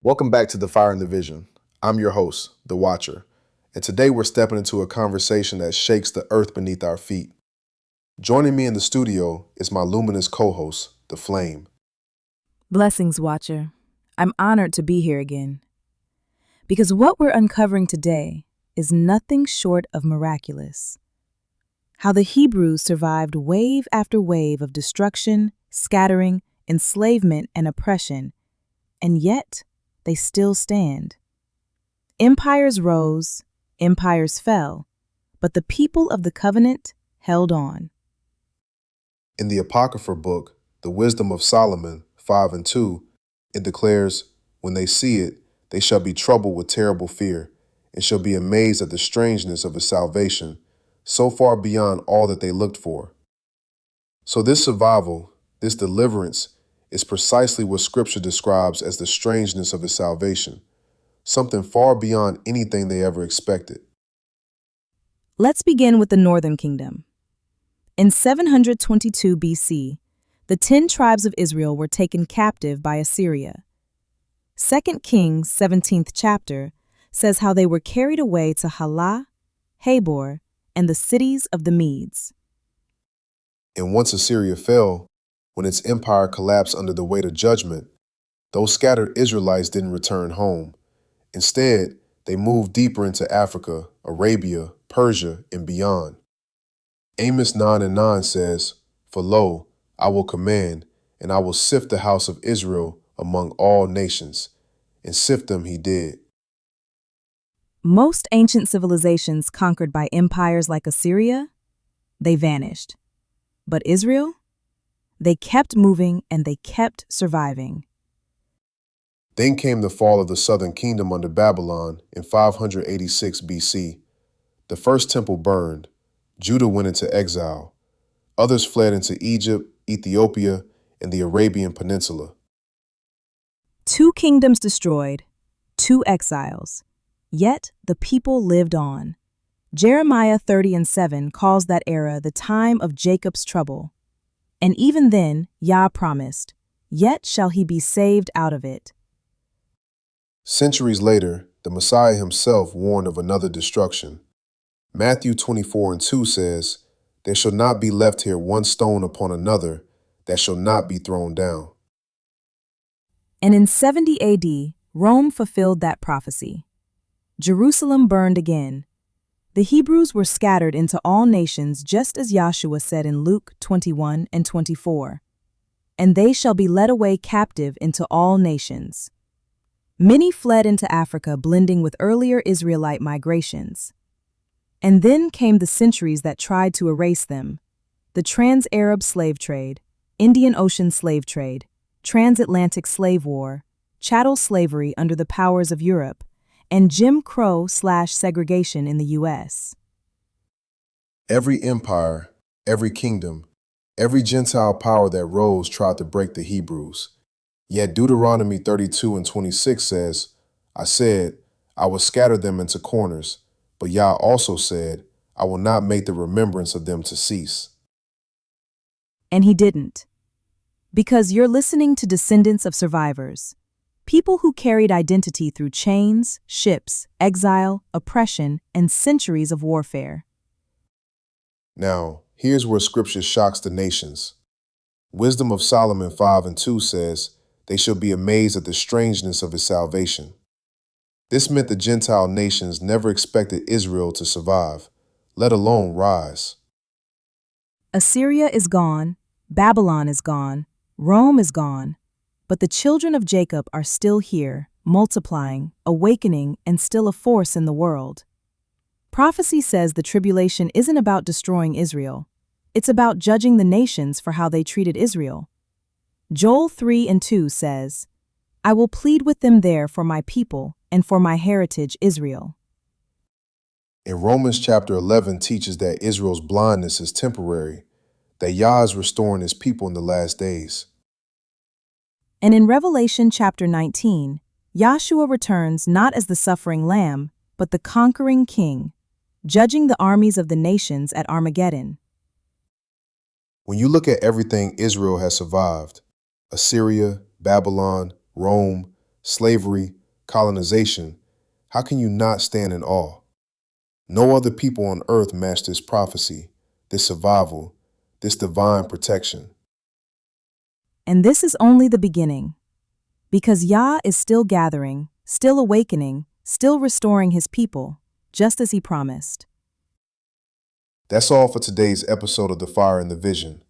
Welcome back to The Fire and the Vision. I'm your host, The Watcher, and today we're stepping into a conversation that shakes the earth beneath our feet. Joining me in the studio is my luminous co-host, The Flame. Blessings, Watcher. I'm honored to be here again. Because what we're uncovering today is nothing short of miraculous. How the Hebrews survived wave after wave of destruction, scattering, enslavement, and oppression, and yet they still stand. Empires rose, empires fell, but the people of the covenant held on. In the Apocrypha book, The Wisdom of Solomon 5 and 2, it declares, "When they see it, they shall be troubled with terrible fear, and shall be amazed at the strangeness of his salvation, so far beyond all that they looked for." So this survival, this deliverance, is precisely what Scripture describes as the strangeness of his salvation, something far beyond anything they ever expected. Let's begin with the Northern Kingdom. In 722 BC, the 10 tribes of Israel were taken captive by Assyria. 2 Kings 17th chapter says how they were carried away to Halah, Habor, and the cities of the Medes. And once Assyria fell, when its empire collapsed under the weight of judgment, those scattered Israelites didn't return home. Instead, they moved deeper into Africa, Arabia, Persia, and beyond. Amos 9 and 9 says, "For lo, I will command, and I will sift the house of Israel among all nations." And sift them he did. Most ancient civilizations conquered by empires like Assyria, they vanished. But Israel? They kept moving and they kept surviving. Then came the fall of the southern kingdom under Babylon in 586 BC. The first temple burned. Judah went into exile. Others fled into Egypt, Ethiopia, and the Arabian Peninsula. 2 kingdoms destroyed, 2 exiles. Yet the people lived on. Jeremiah 30 and 7 calls that era the time of Jacob's trouble. And even then, Yah promised, "Yet shall he be saved out of it." Centuries later, the Messiah himself warned of another destruction. Matthew 24 and 2 says, "There shall not be left here one stone upon another that shall not be thrown down." And in 70 AD, Rome fulfilled that prophecy. Jerusalem burned again. The Hebrews were scattered into all nations, just as Yahshua said in Luke 21 and 24. And they shall be led away captive into all nations. Many fled into Africa, blending with earlier Israelite migrations. And then came the centuries that tried to erase them: the trans-Arab slave trade, Indian Ocean slave trade, transatlantic slave war, chattel slavery under the powers of Europe, and Jim Crow/segregation in the U.S. Every empire, every kingdom, every Gentile power that rose tried to break the Hebrews. Yet Deuteronomy 32 and 26 says, "I said, I will scatter them into corners, but Yah also said, I will not make the remembrance of them to cease." And he didn't. Because you're listening to descendants of survivors, people who carried identity through chains, ships, exile, oppression, and centuries of warfare. Now, here's where Scripture shocks the nations. Wisdom of Solomon 5 and 2 says, "They shall be amazed at the strangeness of his salvation." This meant the Gentile nations never expected Israel to survive, let alone rise. Assyria is gone, Babylon is gone, Rome is gone, but the children of Jacob are still here, multiplying, awakening, and still a force in the world. Prophecy says the tribulation isn't about destroying Israel. It's about judging the nations for how they treated Israel. Joel 3 and 2 says, "I will plead with them there for my people and for my heritage Israel." And Romans chapter 11 teaches that Israel's blindness is temporary, that Yah is restoring his people in the last days. And in Revelation chapter 19, Yahshua returns not as the suffering lamb, but the conquering king, judging the armies of the nations at Armageddon. When you look at everything Israel has survived, Assyria, Babylon, Rome, slavery, colonization, how can you not stand in awe? No other people on earth match this prophecy, this survival, this divine protection. And this is only the beginning. Because Yah is still gathering, still awakening, still restoring his people, just as he promised. That's all for today's episode of The Fire and the Vision.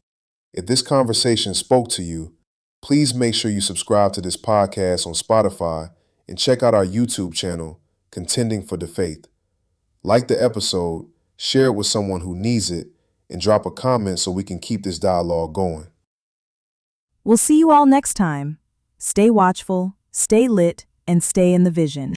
If this conversation spoke to you, please make sure you subscribe to this podcast on Spotify and check out our YouTube channel, Contending for the Faith. Like the episode, share it with someone who needs it, and drop a comment so we can keep this dialogue going. We'll see you all next time. Stay watchful, stay lit, and stay in the vision.